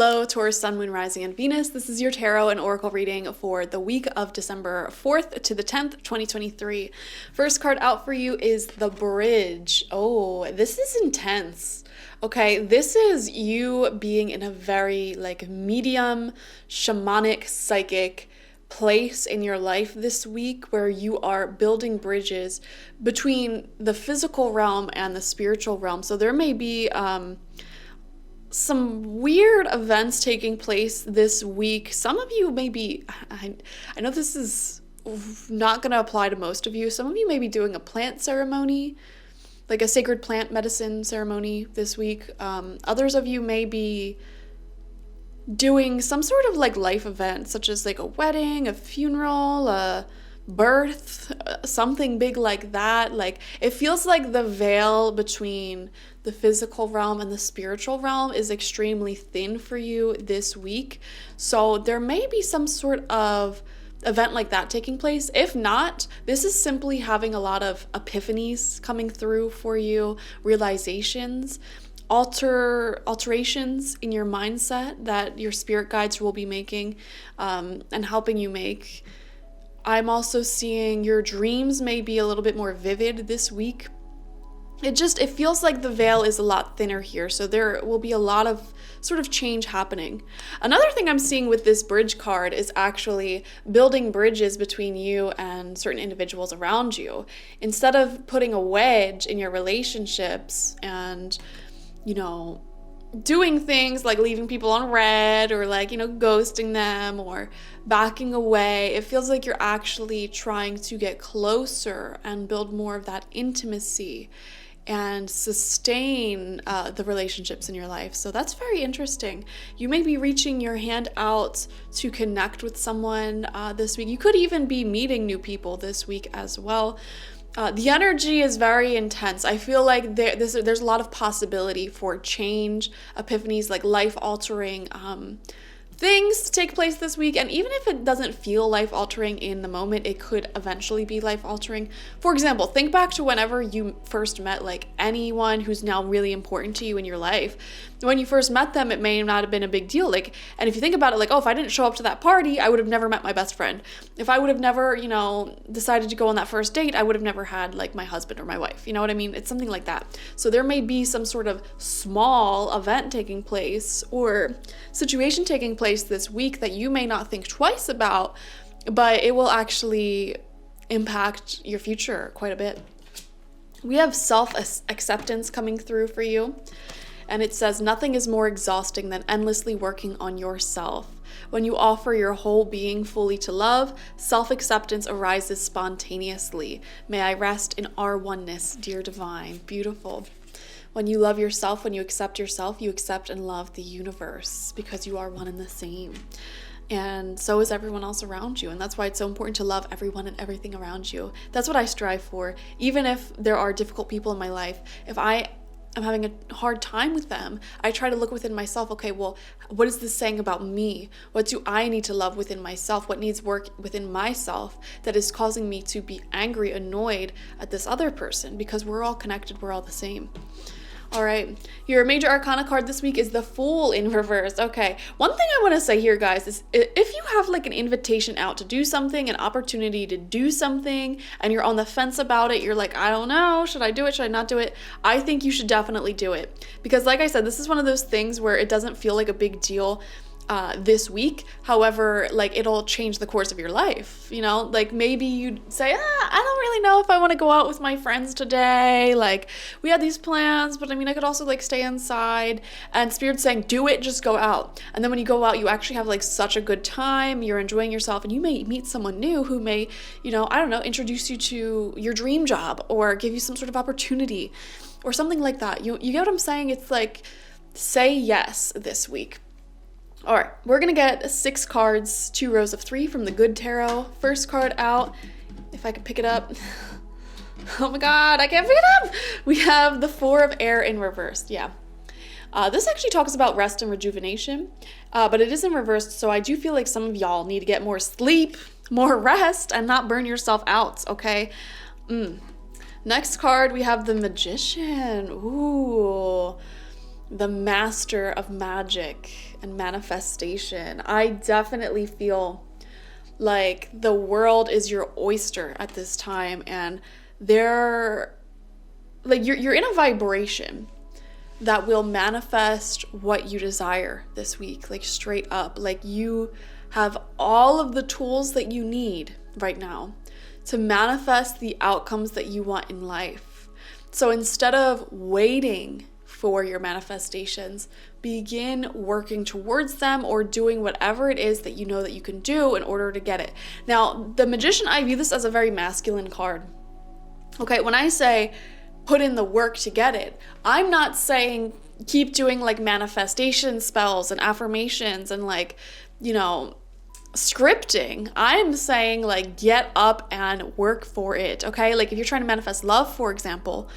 Hello, Taurus, Sun, Moon, Rising, and Venus. This is your tarot and oracle reading for the week of December 4th to the 10th, 2023. First card out for you is the Bridge. Oh, this is intense. Okay, this is you being in a very medium, shamanic, psychic place in your life this week where you are building bridges between the physical realm and the spiritual realm. So there may be some weird events taking place this week. Some of you may be, I know this is not going to apply to most of you. Some of you may be doing a plant ceremony, like a sacred plant medicine ceremony this week. Others of you may be doing some sort of life event, such as a wedding, a funeral, a birth, something big like that. It feels like the veil between the physical realm and the spiritual realm is extremely thin for you this week. So there may be some sort of event like that taking place. If not, this is simply having a lot of epiphanies coming through for you, realizations, alterations in your mindset that your spirit guides will be making and helping you make. I'm also seeing your dreams may be a little bit more vivid this week. It feels like the veil is a lot thinner here, so there will be a lot of sort of change happening. Another thing I'm seeing with this bridge card is actually building bridges between you and certain individuals around you. Instead of putting a wedge in your relationships and, doing things like leaving people on red or ghosting them or backing away, it feels like you're actually trying to get closer and build more of that intimacy and sustain the relationships in your life. So that's very interesting. You may be reaching your hand out to connect with someone this week. You could even be meeting new people this week as well. The energy is very intense. I feel like there's a lot of possibility for change, epiphanies, life-altering things to take place this week. And even if it doesn't feel life-altering in the moment, it could eventually be life-altering. For example, think back to whenever you first met anyone who's now really important to you in your life. When you first met them, it may not have been a big deal. And if you think about it, if I didn't show up to that party, I would have never met my best friend. If I would have never, decided to go on that first date, I would have never had my husband or my wife. You know what I mean? It's something like that. So there may be some sort of small event taking place or situation taking place this week that you may not think twice about, but it will actually impact your future quite a bit. We have self-acceptance coming through for you. And it says, nothing is more exhausting than endlessly working on yourself. When you offer your whole being fully to love, self-acceptance arises spontaneously. May I rest in our oneness, dear divine. Beautiful. When you love yourself, when you accept yourself, you accept and love the universe because you are one and the same. And so is everyone else around you. And that's why it's so important to love everyone and everything around you. That's what I strive for. Even if there are difficult people in my life, if I'm having a hard time with them, I try to look within myself. Okay, well, what is this saying about me? What do I need to love within myself? What needs work within myself that is causing me to be angry, annoyed at this other person? Because we're all connected, we're all the same. All right, your major arcana card this week is the Fool in reverse. Okay, one thing I want to say here, guys, is if you have an invitation out to do something, an opportunity to do something, and you're on the fence about it, you're I don't know, should I do it, should I not do it? I think you should definitely do it. Because like I said, this is one of those things where it doesn't feel like a big deal this week. However, it'll change the course of your life. Maybe you'd say, I don't really know if I want to go out with my friends today. We had these plans, but I could also stay inside. And Spirit's saying, do it, just go out. And then when you go out, you actually have such a good time. You're enjoying yourself, and you may meet someone new who may, introduce you to your dream job or give you some sort of opportunity or something like that. You get what I'm saying? It's say yes this week. All right, we're going to get 6 cards, 2 rows of 3 from the Good Tarot. First card out, if I could pick it up. Oh my God, I can't pick it up. We have the 4 of Air in reverse. Yeah. This actually talks about rest and rejuvenation, but it is in reverse, so I do feel like some of y'all need to get more sleep, more rest, and not burn yourself out, okay? Next card, we have the Magician. Ooh. The Master of Magic. and manifestation. I definitely feel like the world is your oyster at this time, and they're like you're in a vibration that will manifest what you desire this week, like straight up. Like you have all of the tools that you need right now to manifest the outcomes that you want in life. So instead of waiting for your manifestations, begin working towards them or doing whatever it is that you know that you can do in order to get it. Now, the Magician, I view this as a very masculine card. Okay, when I say put in the work to get it, I'm not saying keep doing like manifestation spells and affirmations and like, you know, scripting. I'm saying like get up and work for it. Okay, like if you're trying to manifest love, for example,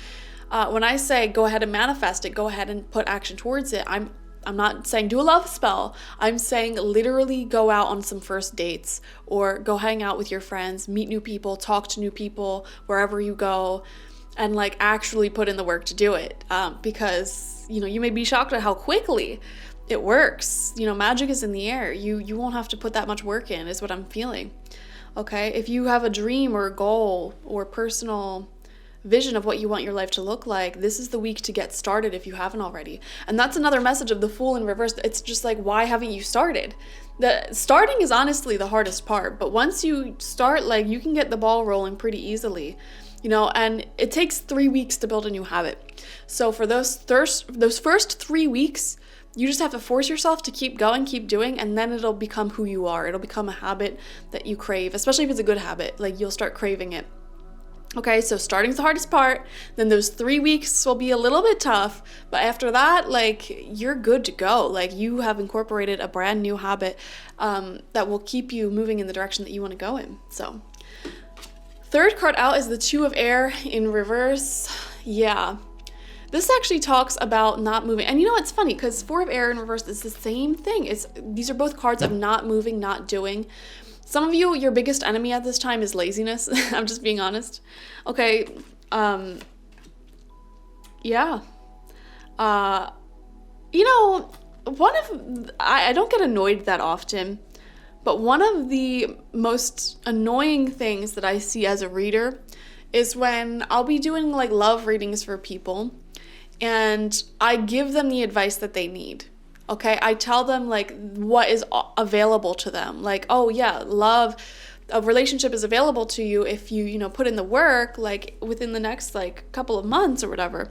when I say go ahead and manifest it, go ahead and put action towards it, I'm not saying do a love spell. I'm saying literally go out on some first dates or go hang out with your friends, meet new people, talk to new people wherever you go, and like actually put in the work to do it. Because, you know, you may be shocked at how quickly it works. You know, magic is in the air. You won't have to put that much work in, is what I'm feeling. Okay, if you have a dream or a goal or personal vision of what you want your life to look like, this is the week to get started if you haven't already. And that's another message of the Fool in reverse. It's just like, why haven't you started? The starting is honestly the hardest part, but once you start, like, you can get the ball rolling pretty easily, you know, and it takes 3 weeks to build a new habit. So for those first 3 weeks, you just have to force yourself to keep going, keep doing, and then it'll become who you are. It'll become a habit that you crave, especially if it's a good habit. Like, you'll start craving it. Okay, so starting's the hardest part. Then those 3 weeks will be a little bit tough, but after that, like, you're good to go. Like, you have incorporated a brand new habit that will keep you moving in the direction that you want to go in. So, third card out is the Two of Air in reverse. Yeah, this actually talks about not moving. And you know, it's funny because Four of Air in reverse is the same thing. These are both cards of not moving, not doing. Some of you, your biggest enemy at this time is laziness. I'm just being honest. Okay. Yeah. You know, I don't get annoyed that often, but one of the most annoying things that I see as a reader is when I'll be doing like love readings for people and I give them the advice that they need. Okay, I tell them like what is available to them. Like, oh yeah, love, a relationship is available to you if you know, put in the work, like within the next like couple of months or whatever.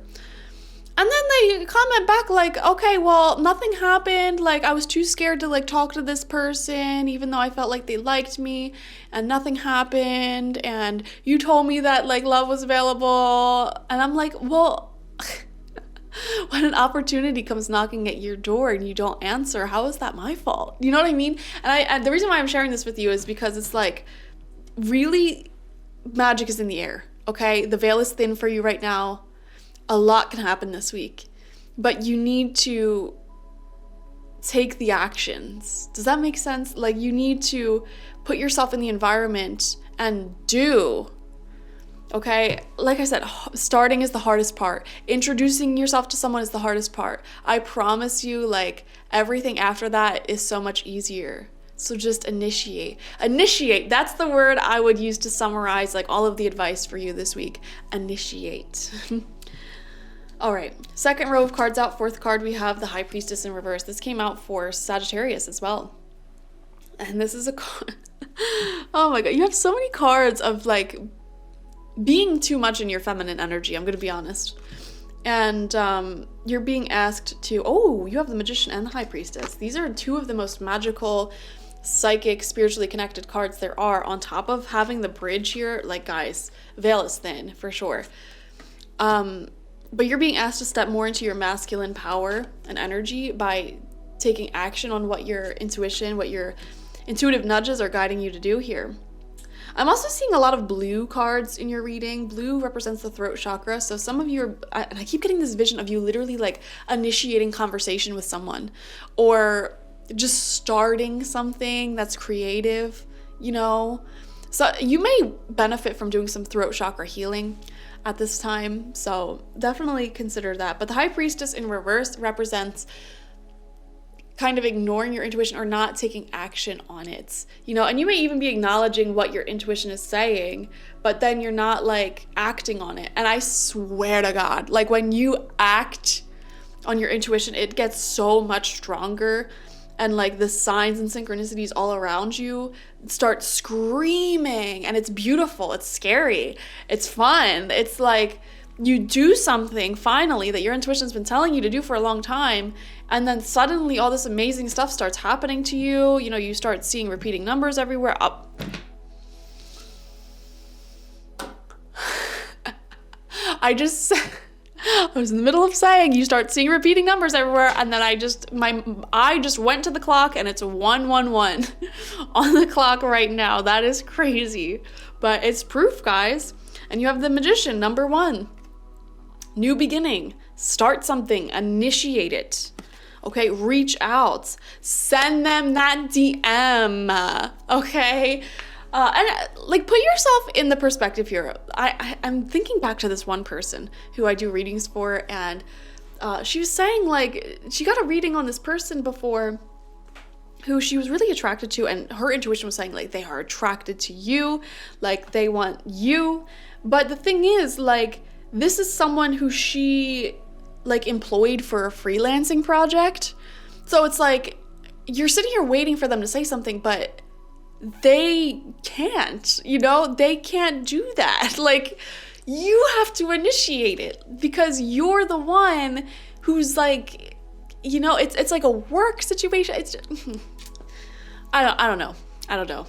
And then they comment back like, okay, well, nothing happened. Like, I was too scared to like talk to this person, even though I felt like they liked me, and nothing happened. And you told me that like love was available. And I'm like, well, when an opportunity comes knocking at your door and you don't answer, how is that my fault? You know what I mean? And the reason why I'm sharing this with you is because it's like, really, magic is in the air, okay? The veil is thin for you right now. A lot can happen this week, but you need to take the actions. Does that make sense? Like, you need to put yourself in the environment and do. Okay, like I said, starting is the hardest part. Introducing yourself to someone is the hardest part. I promise you, like, everything after that is so much easier. So just initiate. Initiate, that's the word I would use to summarize, like, all of the advice for you this week. Initiate. All right, second row of cards out. Fourth card, we have the High Priestess in reverse. This came out for Sagittarius as well. And this is a card. Oh my God, you have so many cards of, like, being too much in your feminine energy, I'm going to be honest. And you're being asked to, oh, you have the Magician and the High Priestess. These are two of the most magical, psychic, spiritually connected cards there are, on top of having the bridge here. Like, guys, veil is thin, for sure. But you're being asked to step more into your masculine power and energy by taking action on what your intuition, what your intuitive nudges are guiding you to do here. I'm also seeing a lot of blue cards in your reading. Blue represents the throat chakra. So some of you are, and I keep getting this vision of you literally like initiating conversation with someone or just starting something that's creative, you know. So you may benefit from doing some throat chakra healing at this time. So definitely consider that. But the High Priestess in reverse represents kind of ignoring your intuition or not taking action on it, you know, and you may even be acknowledging what your intuition is saying, but then you're not like acting on it. And I swear to God, like when you act on your intuition, it gets so much stronger, and like the signs and synchronicities all around you start screaming, and it's beautiful, it's scary, it's fun. It's like you do something finally that your intuition's been telling you to do for a long time, and then suddenly all this amazing stuff starts happening to you. You know, you start seeing repeating numbers everywhere. I was in the middle of saying you start seeing repeating numbers everywhere, and then I just went to the clock, and it's 111 on the clock right now. That is crazy, but it's proof, guys. And you have the Magician, number 1. New beginning. Start something. Initiate it. Okay, reach out. Send them that DM. Okay? And like put yourself in the perspective here. I'm thinking back to this one person who I do readings for, and she was saying like she got a reading on this person before who she was really attracted to, and her intuition was saying like they are attracted to you, like they want you. But the thing is, like, this is someone who she like employed for a freelancing project. So it's like you're sitting here waiting for them to say something, but they can't, you know, they can't do that. Like, you have to initiate it because you're the one who's like, you know, it's like a work situation. It's just, I don't know.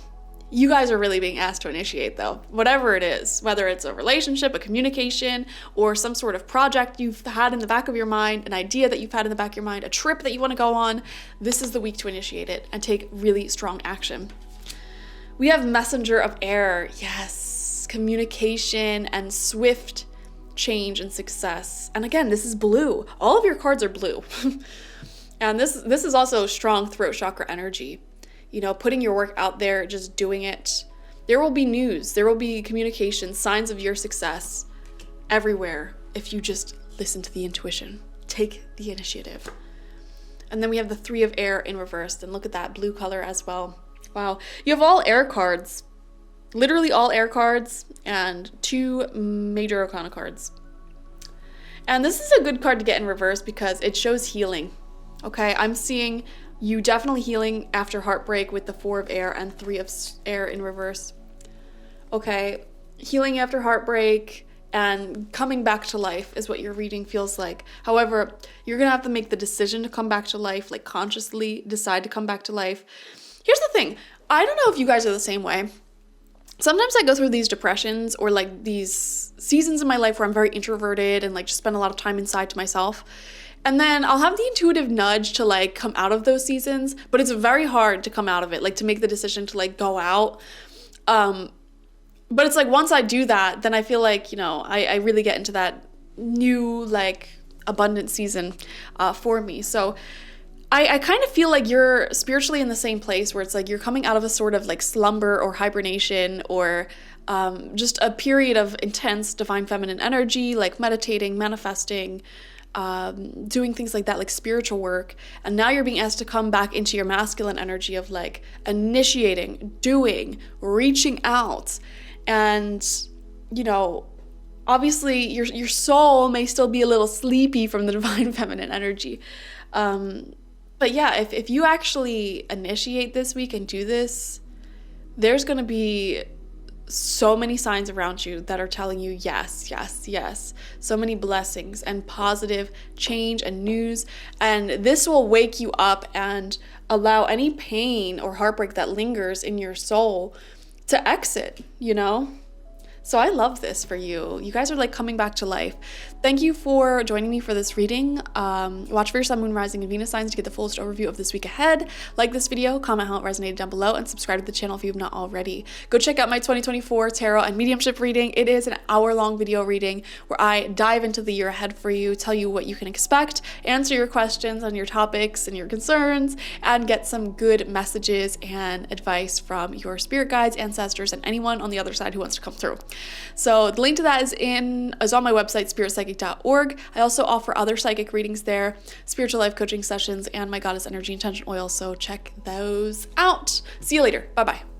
You guys are really being asked to initiate, though, whatever it is, whether it's a relationship, a communication, or some sort of project you've had in the back of your mind, an idea that you've had in the back of your mind, a trip that you want to go on. This is the week to initiate it and take really strong action. We have Messenger of Air. Yes, communication and swift change and success. And again, this is blue. All of your cards are blue. And this is also strong throat chakra energy. You know, putting your work out there, just doing it. There will be news, there will be communication, signs of your success everywhere if you just listen to the intuition. Take the initiative. And then we have the 3 of Air in reverse. And look at that blue color as well. Wow. You have all air cards. Literally all air cards and 2 major arcana cards. And this is a good card to get in reverse because it shows healing. Okay, I'm seeing you definitely healing after heartbreak with the 4 of Air and 3 of Air in reverse. Okay, healing after heartbreak and coming back to life is what your reading feels like. However, you're going to have to make the decision to come back to life, like consciously decide to come back to life. Here's the thing. I don't know if you guys are the same way. Sometimes I go through these depressions or like these seasons in my life where I'm very introverted and like just spend a lot of time inside to myself. And then I'll have the intuitive nudge to like come out of those seasons, but it's very hard to come out of it, like to make the decision to like go out. But it's like once I do that, then I feel like, you know, I really get into that new like abundant season for me. So I kind of feel like you're spiritually in the same place where it's like you're coming out of a sort of like slumber or hibernation or just a period of intense divine feminine energy, like meditating, manifesting, doing things like that, like spiritual work. And now you're being asked to come back into your masculine energy of like initiating, doing, reaching out. And, you know, obviously your soul may still be a little sleepy from the divine feminine energy. But yeah, if you actually initiate this week and do this, there's going to be so many signs around you that are telling you yes, yes, yes. So many blessings and positive change and news. And this will wake you up and allow any pain or heartbreak that lingers in your soul to exit, you know? So I love this for you. You guys are like coming back to life. Thank you for joining me for this reading. Watch for your sun, moon, rising, and Venus signs to get the fullest overview of this week ahead. Like this video, comment how it resonated down below, and subscribe to the channel if you've not already. Go check out my 2024 tarot and mediumship reading. It is an hour-long video reading where I dive into the year ahead for you, tell you what you can expect, answer your questions on your topics and your concerns, and get some good messages and advice from your spirit guides, ancestors, and anyone on the other side who wants to come through. So the link to that is on my website, spiritpsychic.org. I also offer other psychic readings there, spiritual life coaching sessions, and my goddess energy intention oil. So check those out. See you later. Bye-bye.